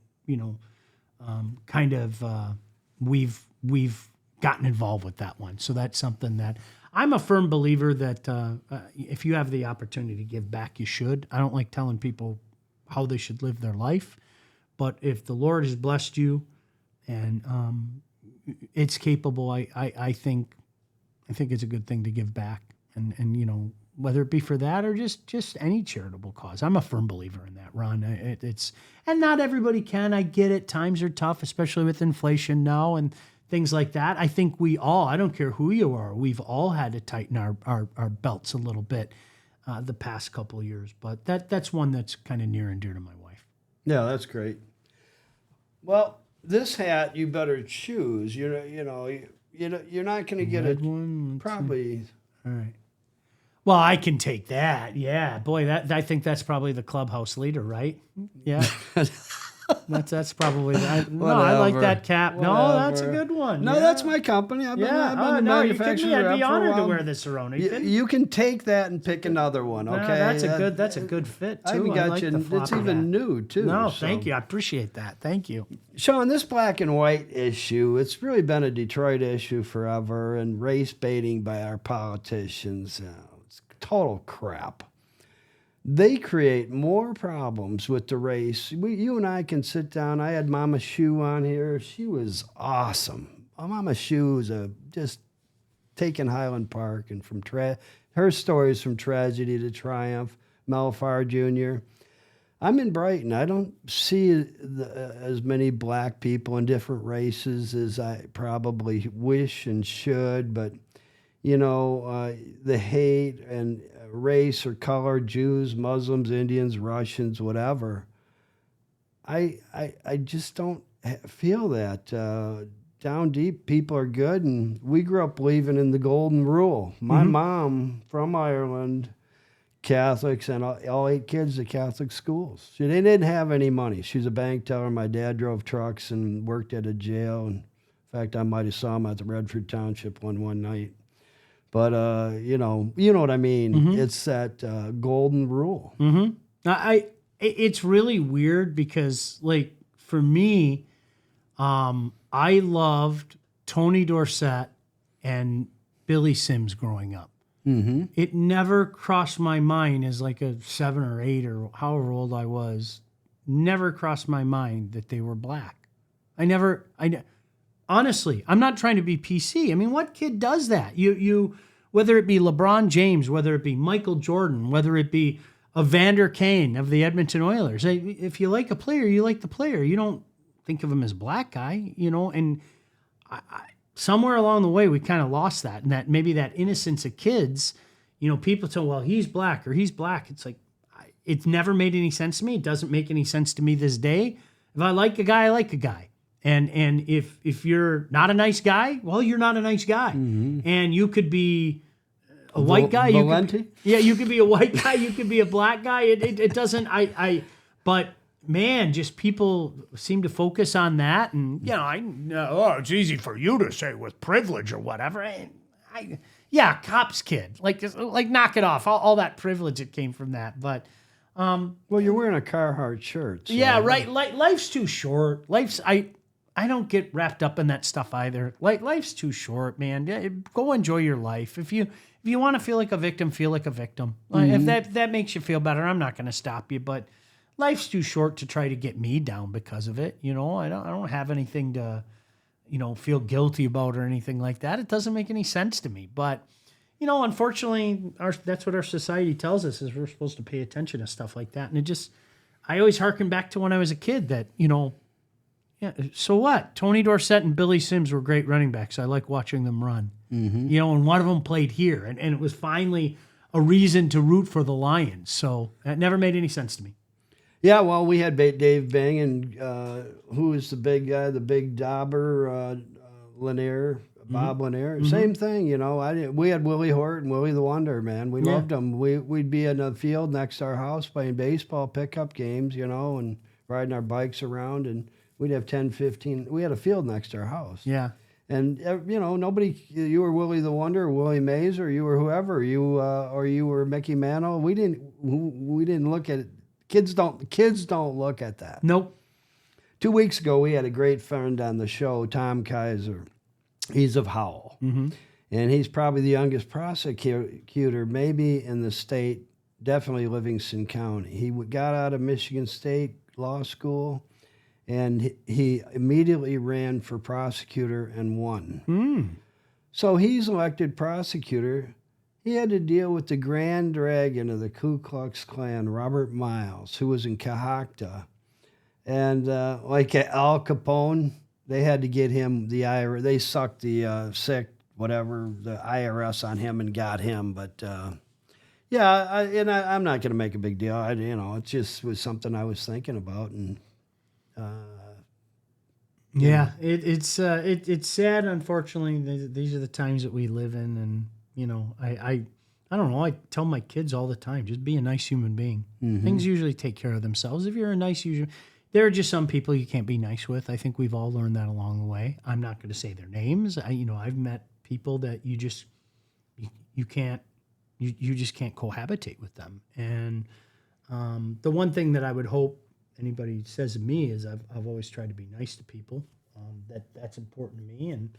we've gotten involved with that one. So that's something that. I'm a firm believer that if you have the opportunity to give back, you should. I don't like telling people how they should live their life, but if the Lord has blessed you and it's capable, I think it's a good thing to give back, and whether it be for that or just any charitable cause. I'm a firm believer in that, Ron. And not everybody can. I get it. Times are tough, especially with inflation now, and things like that. I think we all, I don't care who you are, we've all had to tighten our belts a little bit the past couple of years. But that's one that's kind of near and dear to my wife. Yeah, that's great. Well, this hat you better choose. You're not going to get Red it. one. Probably. All right. Well, I can take that. Yeah, boy, that I think that's probably the clubhouse leader, right? Yeah. That's probably that. No, I like Whatever. that cap. No, that's a Whatever. good one. No, yeah. that's my company. I've been the no, you kidding me? manufacturer I'd be for a honored to while. wear this around. You can take that and pick another one. No, Okay, that's a good fit too. I even got like you. the It's floppy even hat. new too. No, so. thank you. I appreciate that. Thank you. Sean, this black and white issue, it's really been a Detroit issue forever, and race baiting by our politicians, it's total crap. They create more problems with the race. You and I can sit down. I had Mama Shu on here. She was awesome. Mama Shu was just taking Highland Park and from her stories from tragedy to triumph. Mel Farr Jr. I'm in Brighton. I don't see as many black people in different races as I probably wish and should, but the hate and race or color, Jews, Muslims, Indians, Russians, whatever. I just don't feel that. Down deep, people are good, and we grew up believing in the golden rule. My mom from Ireland, Catholics, and all 8 kids at Catholic schools. They didn't have any money. She was a bank teller. My dad drove trucks and worked at a jail. And in fact, I might have saw him at the Redford Township one night. But you know what I mean. It's that golden rule. It's really weird because, like, for me, I loved Tony Dorsett and Billy Sims growing up. It never crossed my mind as like a 7 or 8 or however old I was. Never crossed my mind that they were black. Honestly, I'm not trying to be PC. I mean, what kid does that? You whether it be LeBron James, whether it be Michael Jordan, whether it be Evander Kane of the Edmonton Oilers. If you like a player, you like the player. You don't think of him as black guy, and somewhere along the way, we kind of lost that. And that maybe that innocence of kids, people tell, well, he's black or he's black. It's like, it's never made any sense to me. It doesn't make any sense to me this day. If I like a guy, I like a guy. And if you're not a nice guy, well, you're not a nice guy. And you could be a white guy. You could be a white guy. You could be a black guy. It doesn't, but man, just people seem to focus on that. And, it's easy for you to say with privilege or whatever. Cops kid, like knock it off. All that privilege that came from that. But, well, you're wearing a Carhartt shirt. So. Yeah, right. Life's too short. I don't get wrapped up in that stuff either. Life's too short, man. Go enjoy your life. If you want to feel like a victim, feel like a victim. If that makes you feel better, I'm not going to stop you. But life's too short to try to get me down because of it. I don't have anything to, feel guilty about or anything like that. It doesn't make any sense to me. But unfortunately, that's what our society tells us is we're supposed to pay attention to stuff like that. And I always harken back to when I was a kid that yeah, so what? Tony Dorsett and Billy Sims were great running backs. I like watching them run. And one of them played here. And it was finally a reason to root for the Lions. So that never made any sense to me. Yeah, well, we had Dave Bang and who was the big guy, the big dauber, Lanier, Bob Lanier. Same thing, we had Willie Hort and Willie the Wonder, man. We loved them. We'd be in the field next to our house playing baseball pickup games, and riding our bikes around, and we'd have 10, 15. We had a field next to our house. Yeah. And, nobody, you were Willie the Wonder or Willie Mays or you were whoever, or you were Mickey Mantle. We didn't look at it. Kids don't look at that. Nope. 2 weeks ago, we had a great friend on the show, Tom Kaiser. He's of Howell. And he's probably the youngest prosecutor maybe in the state, definitely Livingston County. He got out of Michigan State Law School, and he immediately ran for prosecutor and won. So he's elected prosecutor. He had to deal with the Grand Dragon of the Ku Klux Klan, Robert Miles, who was in Cohocton. And like Al Capone They had to get him the IRS. They sucked the sick, whatever, the IRS on him and got him. But yeah, I'm not going to make a big deal. It just was something I was thinking about, and yeah, it's sad. Unfortunately, these are the times that we live in, and I don't know. I tell my kids all the time, just be a nice human being. Things usually take care of themselves if you're a nice user. There are just some people you can't be nice with. I think we've all learned that along the way. I'm not going to say their names. I've met people that you just can't cohabitate with them. And the one thing that I would hope anybody says of me is I've always tried to be nice to people. That's important to me. And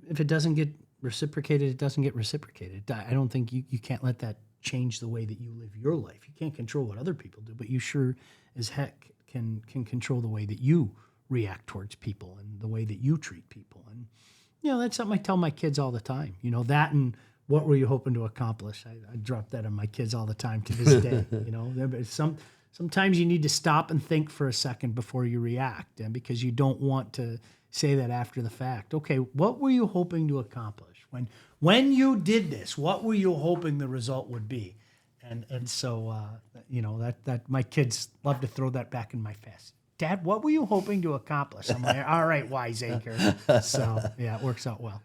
if it doesn't get reciprocated, it doesn't get reciprocated. I don't think you can't let that change the way that you live your life. You can't control what other people do, but you sure as heck can control the way that you react towards people and the way that you treat people. And that's something I tell my kids all the time. That, and what were you hoping to accomplish? I drop that on my kids all the time to this day. Sometimes you need to stop and think for a second before you react, and because you don't want to say that after the fact. Okay, what were you hoping to accomplish? When you did this, what were you hoping the result would be? And so that my kids love to throw that back in my face. Dad, what were you hoping to accomplish? I'm like, all right, wiseacre. So yeah, it works out well.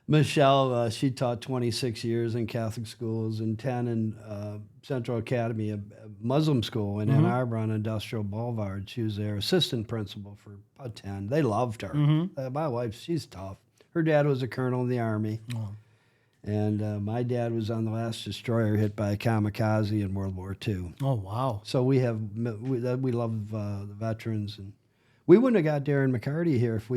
Michelle, she taught 26 years in Catholic schools and 10 in Central Academy, a Muslim school in Ann Arbor on Industrial Boulevard. She was their assistant principal for about 10. They loved her. My wife, she's tough. Her dad was a colonel in the Army. Oh. And my dad was on the last destroyer hit by a kamikaze in World War II. Oh, wow. So we love the veterans. And we wouldn't have got Darren McCarty here if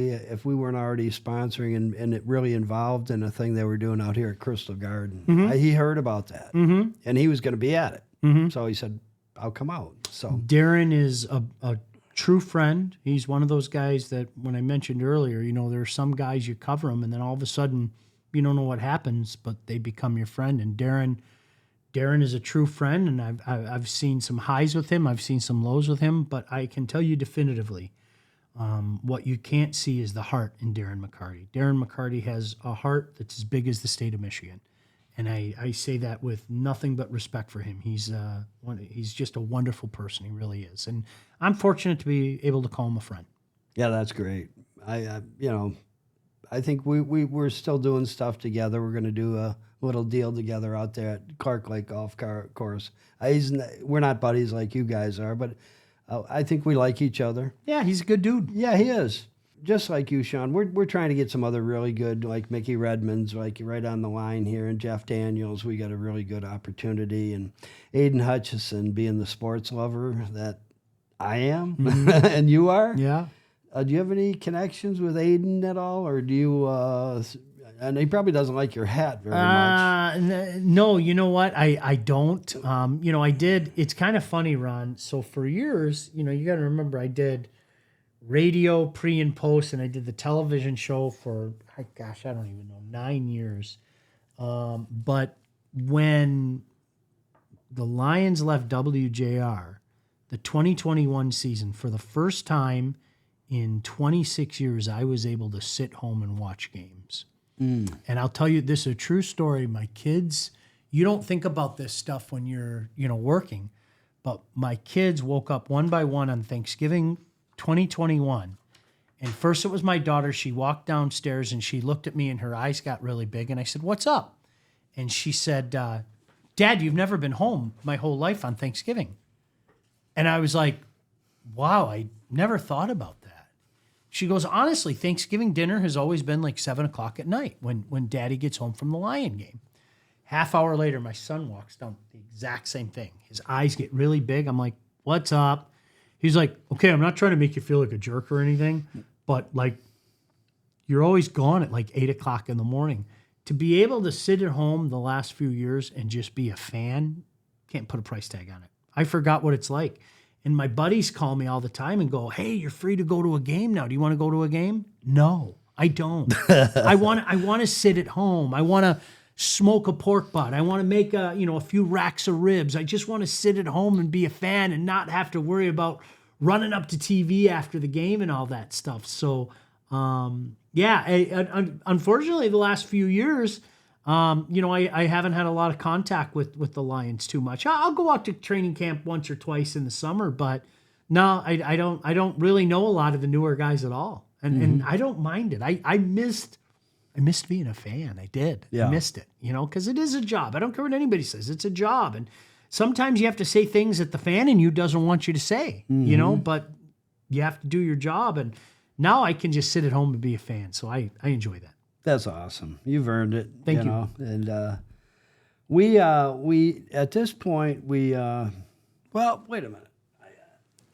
we weren't already sponsoring and it really involved in a thing they were doing out here at Crystal Garden. He heard about that, and he was going to be at it. So he said, I'll come out. So Darren is a true friend. He's one of those guys that, when I mentioned earlier, there are some guys you cover them, and then all of a sudden you don't know what happens, but they become your friend. And Darren is a true friend, and I've seen some highs with him. I've seen some lows with him, but I can tell you definitively, what you can't see is the heart in Darren McCarty. Darren McCarty has a heart that's as big as the state of Michigan. And I say that with nothing but respect for him. He's just a wonderful person. He really is. And I'm fortunate to be able to call him a friend. Yeah, that's great. I think we're still doing stuff together. We're going to do a little deal together out there at Clark Lake Golf Course. We're not buddies like you guys are, but I think we like each other. Yeah, he's a good dude. Yeah, he is. Just like you, Sean. We're trying to get some other really good, like Mickey Redmond's, like right on the line here, and Jeff Daniels. We got a really good opportunity, and Aiden Hutchison, being the sports lover that I am, and you are. Yeah. Do you have any connections with Aiden at all, or do you? And he probably doesn't like your hat very much. No, you know what? I don't. I did. It's kind of funny, Ron. So for years, you got to remember, I did radio pre and post, and I did the television show for, I don't even know, 9 years. But when the Lions left WJR, the 2021 season, for the first time in 26 years, I was able to sit home and watch games. And I'll tell you, this is a true story. My kids, you don't think about this stuff when you're, working, but my kids woke up one by one on Thanksgiving 2021. And first it was my daughter. She walked downstairs and she looked at me and her eyes got really big. And I said, "What's up?" And she said, "Dad, you've never been home my whole life on Thanksgiving." And I was like, wow, I never thought about that. She goes, "Honestly, Thanksgiving dinner has always been like 7:00 at night when Daddy gets home from the Lion game." Half hour later, my son walks down, the exact same thing. His eyes get really big. I'm like, "What's up?" He's like, "Okay, I'm not trying to make you feel like a jerk or anything, but like, you're always gone at like 8:00 in the morning." To be able to sit at home the last few years and just be a fan, can't put a price tag on it. I forgot what it's like. And my buddies call me all the time and go, "Hey, you're free to go to a game now. Do you want to go to a game?" No, I don't. I want to sit at home. I want to smoke a pork butt. I want to make a few racks of ribs. I just want to sit at home and be a fan and not have to worry about running up to TV after the game and all that stuff. So, unfortunately, the last few years, I haven't had a lot of contact with the Lions too much. I'll go out to training camp once or twice in the summer, but no, I don't really know a lot of the newer guys at all. And I don't mind it. I missed being a fan. I did. Yeah. I missed it, because it is a job. I don't care what anybody says. It's a job. And sometimes you have to say things that the fan in you doesn't want you to say, but you have to do your job. And now I can just sit at home and be a fan. So I enjoy that. That's awesome. You've earned it. Thank you. And we at this point well, wait a minute.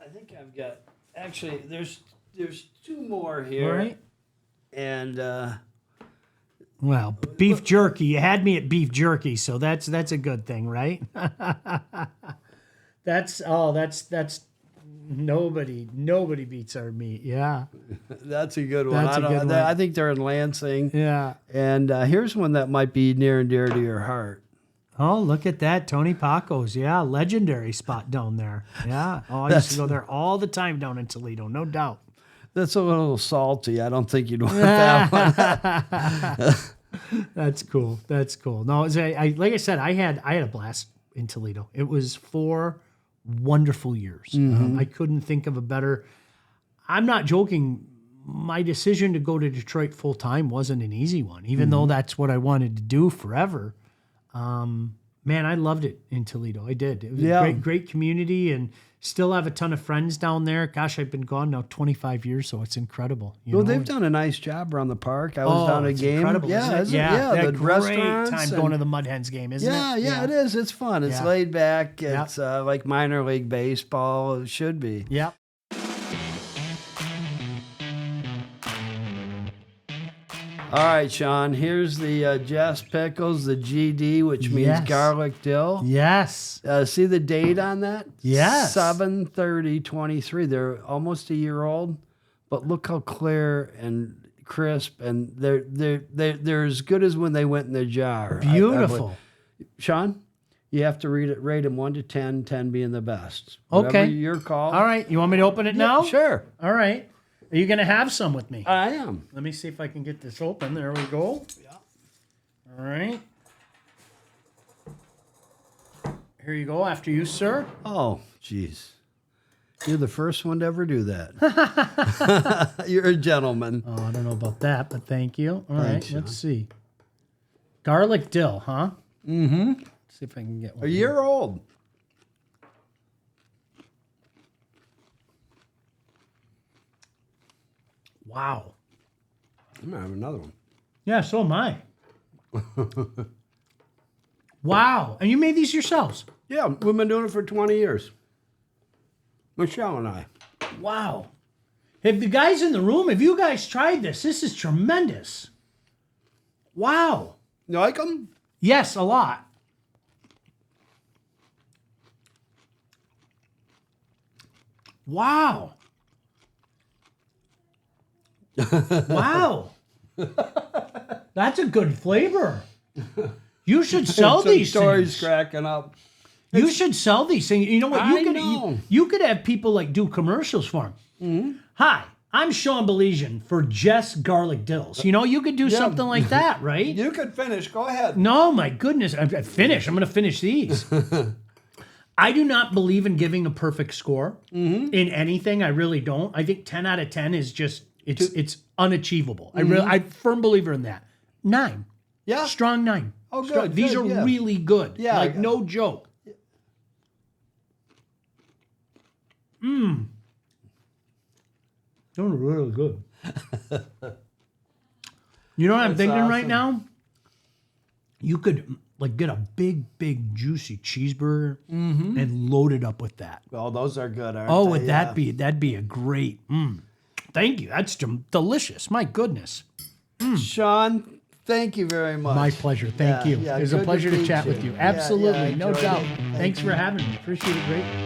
I think I've got actually there's two more here. All right. And Well, beef jerky. You had me at beef jerky, so that's a good thing, right? that's nobody beats our meat. Yeah. That's a good one. That's a good one. I think they're in Lansing. Yeah. And here's one that might be near and dear to your heart. Oh, look at that. Tony Paco's. Yeah, legendary spot down there. Yeah. Oh, I used to go there all the time down in Toledo, no doubt. That's a little salty. I don't think you'd want that one. That's cool. That's cool. No, like I said, I had a blast in Toledo. It was 4 wonderful years. I couldn't think of a better. I'm not joking. My decision to go to Detroit full time wasn't an easy one, even though that's what I wanted to do forever. Man, I loved it in Toledo. I did. It was a great community, and still have a ton of friends down there. Gosh, I've been gone now 25 years, so it's incredible. Well, they've done a nice job around the park. I was down a game. Incredible, yeah, the the restaurants. time going to the Mud Hens game, isn't it? Yeah, it is. It's fun. It's laid back. It's like minor league baseball. It should be. Yep. All right, Sean, here's the Jess Pickles, the GD, which means garlic dill. Yes. See the date on that? Yes. 7/30/23. They're almost a year old, but look how clear and crisp, and they're as good as when they went in the jar. Beautiful. Sean, you have to rate them 1 to 10, 10 being the best. Okay. Whatever your call. All right. You want me to open it now? Sure. All right. Are you going to have some with me? I am. Let me see if I can get this open. There we go. Yeah. All right. Here you go. After you, sir. Oh, jeez. You're the first one to ever do that. You're a gentleman. Oh, I don't know about that, but thank you. All Thanks, right, let's see. Garlic dill, huh? Mm-hmm. Let's see if I can get one. A year old. Wow. I'm going to have another one. Yeah, so am I. Wow. And you made these yourselves? Yeah, we've been doing it for 20 years. Michelle and I. Wow. Have the guys in the room, have you guys tried this? This is tremendous. Wow. You like them? Yes, a lot. Wow. Wow. That's a good flavor. You should sell these Stories things. cracking up. You should sell these things. You know what? I know. You could have people like do commercials for them. Mm-hmm. Hi, I'm Sean Baligian for Jess Garlic Dills. You could do something like that, right? You could finish. Go ahead. No, my goodness. I'm going to finish these. I do not believe in giving a perfect score in anything. I really don't. I think 10 out of 10 is just, it's unachievable. I'm firm believer in that. 9. Yeah. Strong 9. Oh, good. These are really good. Yeah. Like, no joke. Those are really good. You know what I'm thinking right now? You could get a big juicy cheeseburger and load it up with that. Well, those are good, aren't Oh, they? would that'd be a great. Thank you. That's delicious. My goodness. Sean, thank you very much. My pleasure. Thank you. Yeah, It was a good to pleasure to meet chat you. with you. Yeah, Absolutely. I No enjoyed doubt. it. Thanks for having me. Appreciate it greatly.